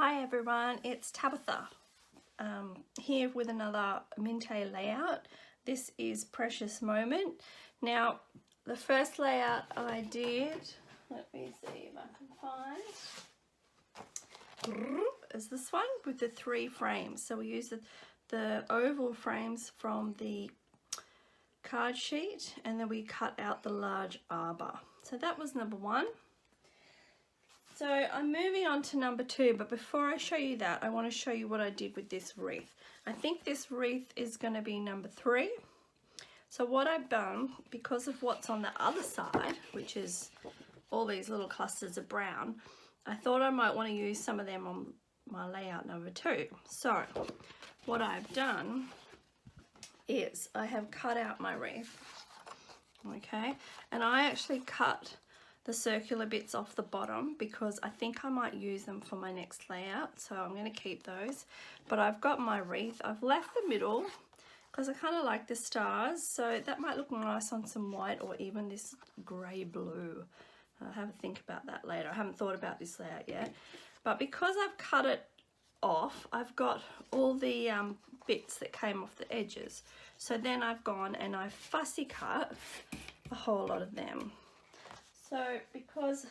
Hi everyone, it's Tabatha here with another Mintay layout. This is Precious Moment. Now the first layout I did, let me see if I can find, is this one with the 3 frames. So we use the oval frames from the card sheet and then we cut out the large arbor. So that was number 1. So I'm moving on to number 2, but before I show you that, I want to show you what I did with this wreath. I think this wreath is going to be number 3. So what I've done, because of what's on the other side, which is all these little clusters of brown, I thought I might want to use some of them on my layout number 2. So what I've done is I have cut out my wreath, okay, and I actually cut the circular bits off the bottom because I think I might use them for my next layout, so I'm going to keep those. But I've got my wreath. I've left the middle because I kind of like the stars, so that might look nice on some white or even this grey blue. I'll have a think about that later. I haven't thought about this layout yet, but because I've cut it off, I've got all the bits that came off the edges. So then I've gone and I've fussy cut a whole lot of them. So because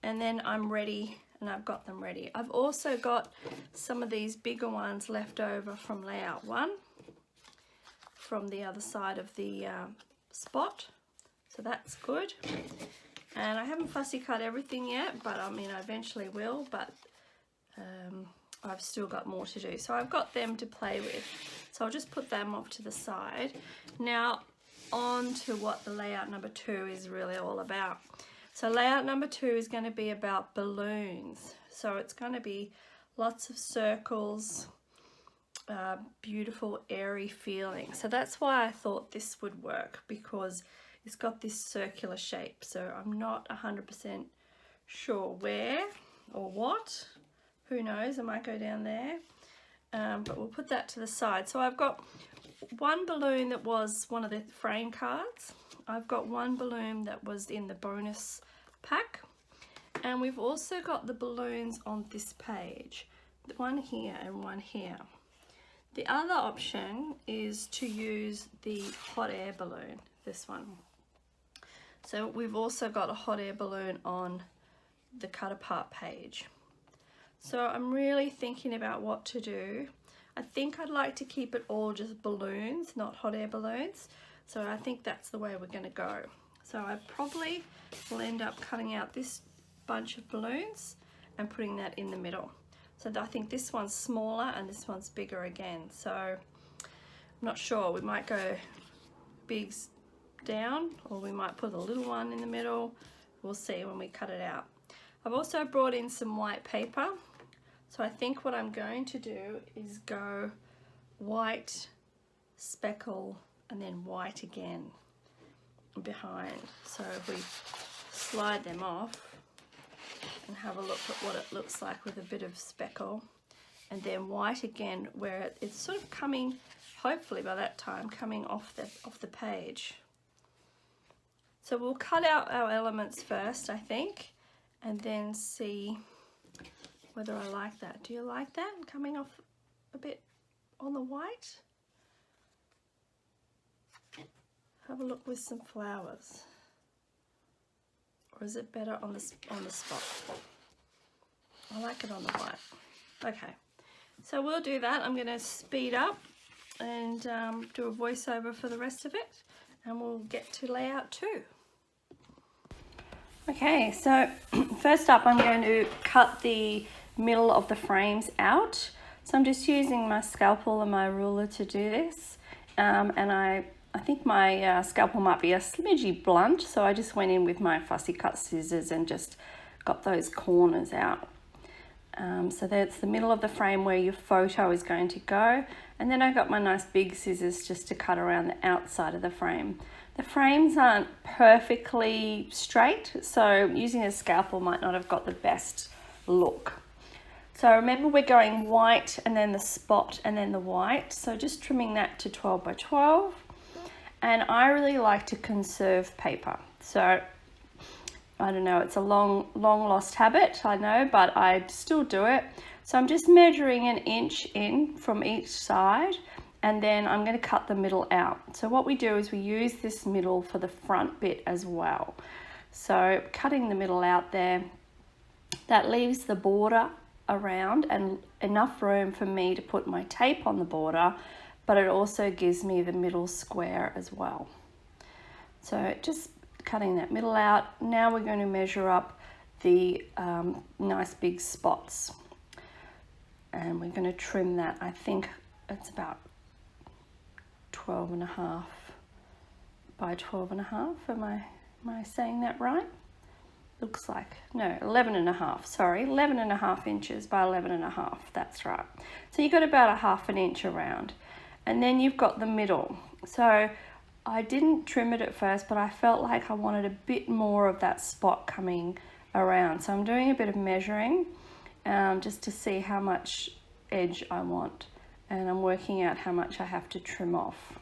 and then I'm ready and I've got them ready. I've also got some of these bigger ones left over from layout 1 from the other side of the spot. So that's good. And I haven't fussy cut everything yet, but I mean I eventually will, but I've still got more to do. So I've got them to play with. So I'll just put them off to the side. Now on to what the layout number 2 is really all about. So layout number 2 is going to be about balloons. So it's going to be lots of circles, beautiful airy feeling. So that's why I thought this would work, because it's got this circular shape. So I'm not 100% sure where or what. Who knows, I might go down there. But we'll put that to the side. So I've got one balloon that was one of the frame cards. I've got one balloon that was in the bonus pack, and we've also got the balloons on this page, one here and one here. The other option is to use the hot air balloon, this one. So we've also got a hot air balloon on the cut apart page. So I'm really thinking about what to do. I think I'd like to keep it all just balloons, not hot air balloons. So I think that's the way we're going to go. So I probably will end up cutting out this bunch of balloons and putting that in the middle. So I think this one's smaller and this one's bigger again. So I'm not sure. We might go bigs down, or we might put a little one in the middle. We'll see when we cut it out. I've also brought in some white paper. So I think what I'm going to do is go white, speckle, and then white again behind. So if we slide them off and have a look at what it looks like with a bit of speckle, and then white again where it's sort of coming, hopefully by that time, coming off the page. So we'll cut out our elements first, I think, and then see whether I like that. Do you like that? Coming off a bit on the white? Have a look with some flowers. Or is it better on the spot? I like it on the white. Okay, so we'll do that. I'm going to speed up and do a voiceover for the rest of it, and we'll get to layout 2. Okay, so first up I'm going to cut the middle of the frames out. So I'm just using my scalpel and my ruler to do this, and I think my scalpel might be a smidgy blunt, so I just went in with my fussy cut scissors and just got those corners out. So that's the middle of the frame where your photo is going to go, and then I got my nice big scissors just to cut around the outside of the frame. The frames aren't perfectly straight, so using a scalpel might not have got the best look. So remember, we're going white and then the spot and then the white. So just trimming that to 12 by 12. And I really like to conserve paper. So I don't know, it's a long lost habit, I know, but I still do it. So I'm just measuring 1 inch in from each side, and then I'm going to cut the middle out. So what we do is we use this middle for the front bit as well. So cutting the middle out there, that leaves the border around and enough room for me to put my tape on the border, but it also gives me the middle square as well. So just cutting that middle out. Now we're going to measure up the nice big spots, and we're going to trim that. I think it's about 12.5 by 12.5. Am I saying that right? Looks like, no, 11.5, sorry, 11.5 inches by 11.5, that's right. So you've got about 1/2 inch around, and then you've got the middle. So I didn't trim it at first, but I felt like I wanted a bit more of that spot coming around. So I'm doing a bit of measuring just to see how much edge I want, and I'm working out how much I have to trim off.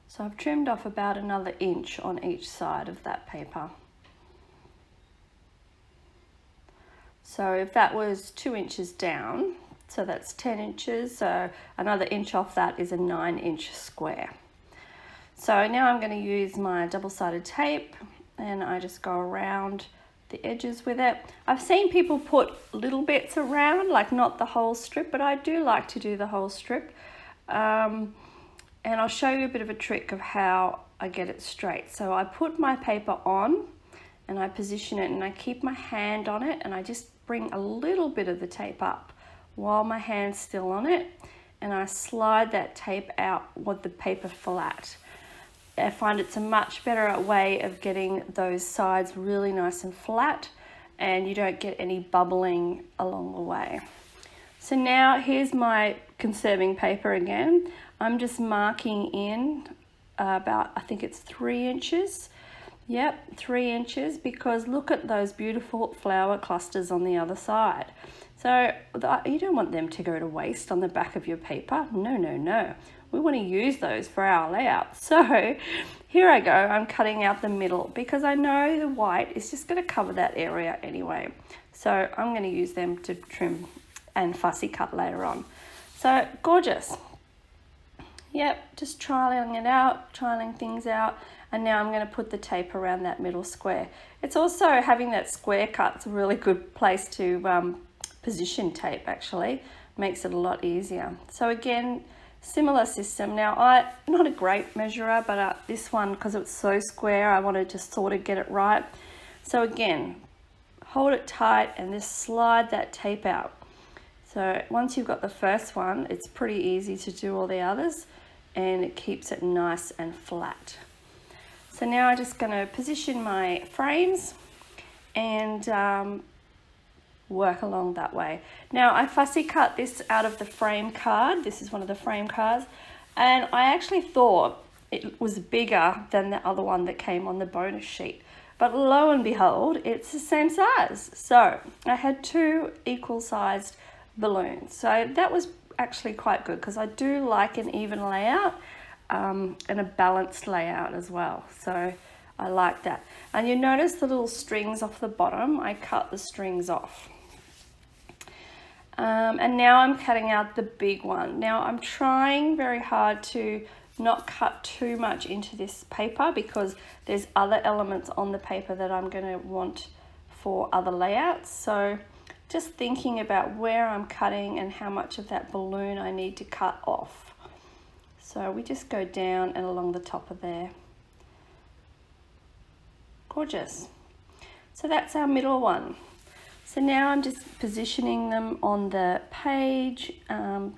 So I've trimmed off about another inch on each side of that paper. So if that was 2 inches down, so that's 10 inches, so another inch off that is a 9-inch square. So now I'm going to use my double-sided tape, and I just go around the edges with it. I've seen people put little bits around, like not the whole strip, but I do like to do the whole strip. And I'll show you a bit of a trick of how I get it straight. So I put my paper on and I position it, and I keep my hand on it, and I just bring a little bit of the tape up while my hand's still on it, and I slide that tape out with the paper flat. I find it's a much better way of getting those sides really nice and flat, and you don't get any bubbling along the way. So now here's my conserving paper again. I'm just marking in about, I think it's 3 inches. Yep, 3 inches, because look at those beautiful flower clusters on the other side. So you don't want them to go to waste on the back of your paper. No, no, no. We want to use those for our layout. So here I go. I'm cutting out the middle because I know the white is just going to cover that area anyway. So I'm going to use them to trim and fussy cut later on. So gorgeous. Yep, just trialing it out, trialing things out, and now I'm going to put the tape around that middle square. It's also, having that square cut, it's a really good place to position tape actually, makes it a lot easier. So again, similar system. Now I'm not a great measurer, but this one, because it's so square, I wanted to sort of get it right. So again, hold it tight and just slide that tape out. So once you've got the first one, it's pretty easy to do all the others, and it keeps it nice and flat. So now I'm just going to position my frames and work along that way. Now I fussy cut this out of the frame card. This is one of the frame cards, and I actually thought it was bigger than the other one that came on the bonus sheet, but lo and behold, it's the same size. So I had 2 equal sized balloons, so that was actually quite good, because I do like an even layout and a balanced layout as well, so I like that. And you notice the little strings off the bottom, I cut the strings off. And now I'm cutting out the big one. Now I'm trying very hard to not cut too much into this paper, because there's other elements on the paper that I'm going to want for other layouts. So just thinking about where I'm cutting and how much of that balloon I need to cut off. So we just go down and along the top of there. Gorgeous. So that's our middle one. So now I'm just positioning them on the page,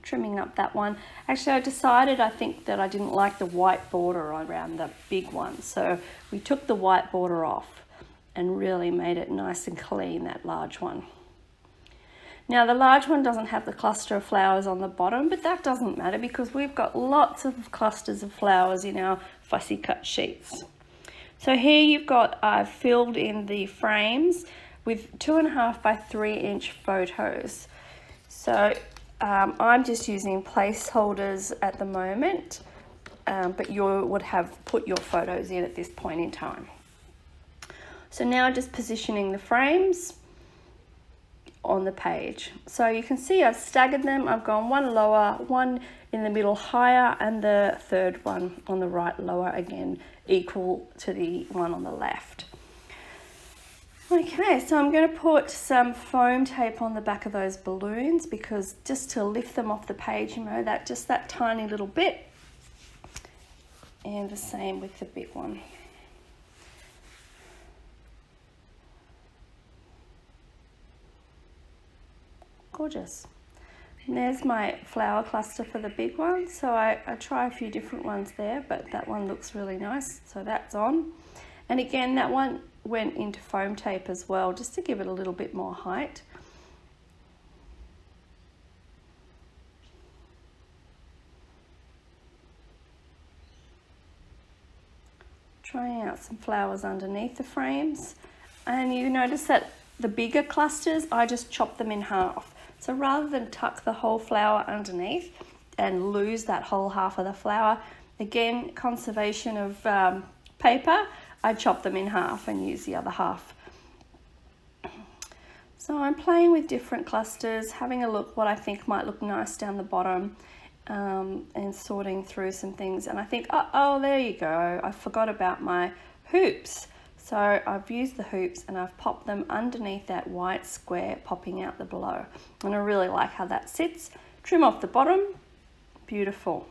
trimming up that one. Actually, I decided, I think, that I didn't like the white border around the big one. So we took the white border off and really made it nice and clean, that large one. Now the large one doesn't have the cluster of flowers on the bottom, but that doesn't matter because we've got lots of clusters of flowers in our fussy cut sheets. So here you've got, I've filled in the frames with 2.5 by 3 inch photos. So I'm just using placeholders at the moment, but you would have put your photos in at this point in time. So now just positioning the frames on the page. So you can see I've staggered them. I've gone one lower, one in the middle higher, and the third one on the right lower, again equal to the one on the left. Okay, so I'm going to put some foam tape on the back of those balloons, because just to lift them off the page, you know, that just that tiny little bit. And the same with the big one. Gorgeous. And there's my flower cluster for the big one. So I try a few different ones there, but that one looks really nice. So that's on. And again, that one went into foam tape as well, just to give it a little bit more height. Trying out some flowers underneath the frames. And you notice that the bigger clusters, I just chop them in half. So rather than tuck the whole flower underneath and lose that whole half of the flower, again, conservation of paper, I chop them in half and use the other half. So I'm playing with different clusters, having a look what I think might look nice down the bottom, and sorting through some things. And I think, oh, there you go, I forgot about my hoops. So I've used the hoops and I've popped them underneath that white square popping out the below. And I really like how that sits. Trim off the bottom, beautiful.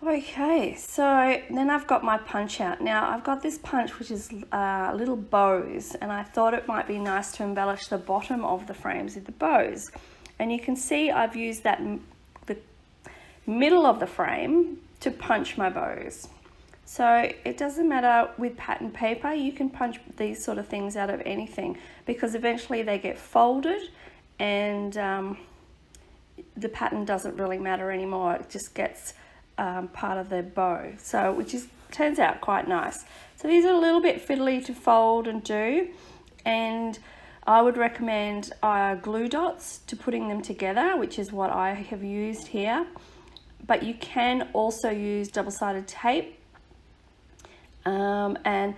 Okay, so then I've got my punch out. Now I've got this punch which is little bows, and I thought it might be nice to embellish the bottom of the frames with the bows. And you can see I've used the middle of the frame to punch my bows. So it doesn't matter with pattern paper, you can punch these sort of things out of anything, because eventually they get folded and the pattern doesn't really matter anymore. It just gets part of the bow, so which turns out quite nice. So these are a little bit fiddly to fold and do, and I would recommend glue dots to putting them together, which is what I have used here. But you can also use double-sided tape, and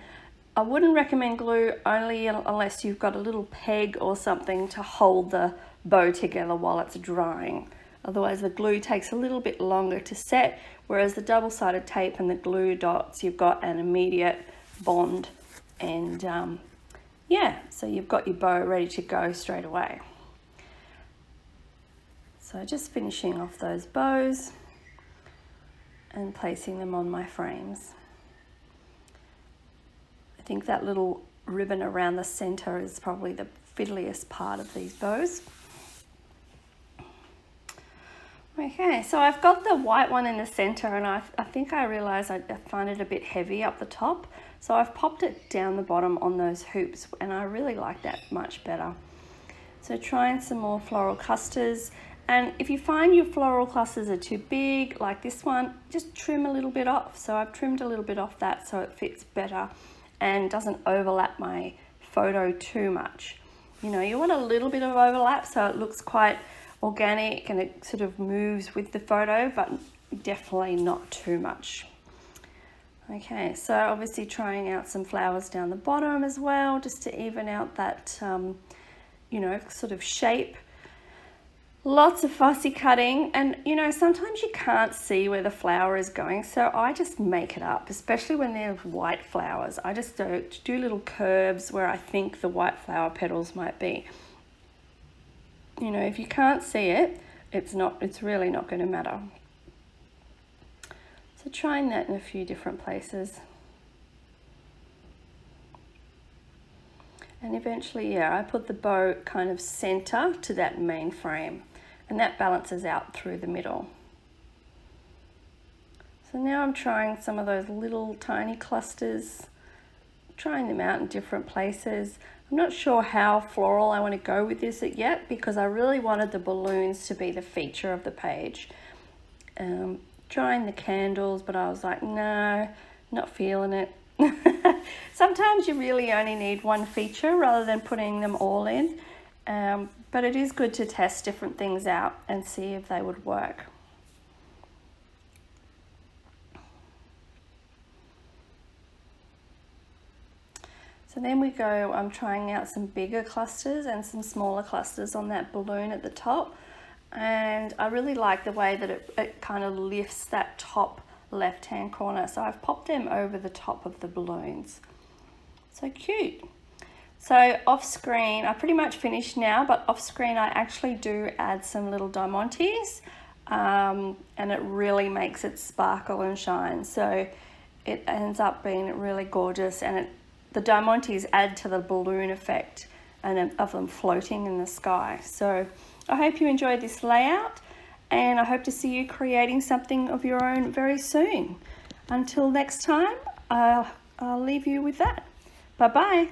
I wouldn't recommend glue only unless you've got a little peg or something to hold the bow together while it's drying. Otherwise the glue takes a little bit longer to set, whereas the double-sided tape and the glue dots, you've got an immediate bond, and yeah, so you've got your bow ready to go straight away. So just finishing off those bows and placing them on my frames. I think that little ribbon around the center is probably the fiddliest part of these bows. Okay, so I've got the white one in the center, and I think I realized I find it a bit heavy up the top. So I've popped it down the bottom on those hoops, and I really like that much better. So trying some more floral clusters. And if you find your floral clusters are too big, like this one, just trim a little bit off. So I've trimmed a little bit off that so it fits better and doesn't overlap my photo too much. You know, you want a little bit of overlap so it looks quite organic and it sort of moves with the photo, but definitely not too much. Okay, so obviously trying out some flowers down the bottom as well, just to even out that, you know, sort of shape. Lots of fussy cutting, and you know, sometimes you can't see where the flower is going, so I just make it up, especially when they're white flowers. I just do little curves where I think the white flower petals might be. You know, if you can't see it, it's really not going to matter. So trying that in a few different places. And eventually, yeah, I put the bow kind of center to that main frame, and that balances out through the middle. So now I'm trying some of those little tiny clusters, trying them out in different places. I'm not sure how floral I want to go with this yet, because I really wanted the balloons to be the feature of the page. Trying the candles, but I was like, no, not feeling it. Sometimes you really only need one feature rather than putting them all in. But it is good to test different things out and see if they would work. So then we go, I'm trying out some bigger clusters and some smaller clusters on that balloon at the top. And I really like the way that it kind of lifts that top left-hand corner. So I've popped them over the top of the balloons. So cute. So off screen, I pretty much finished now, but off screen I actually do add some little diamantes, and it really makes it sparkle and shine. So it ends up being really gorgeous, and the diamantes add to the balloon effect and of them floating in the sky. So I hope you enjoyed this layout, and I hope to see you creating something of your own very soon. Until next time, I'll leave you with that. Bye-bye.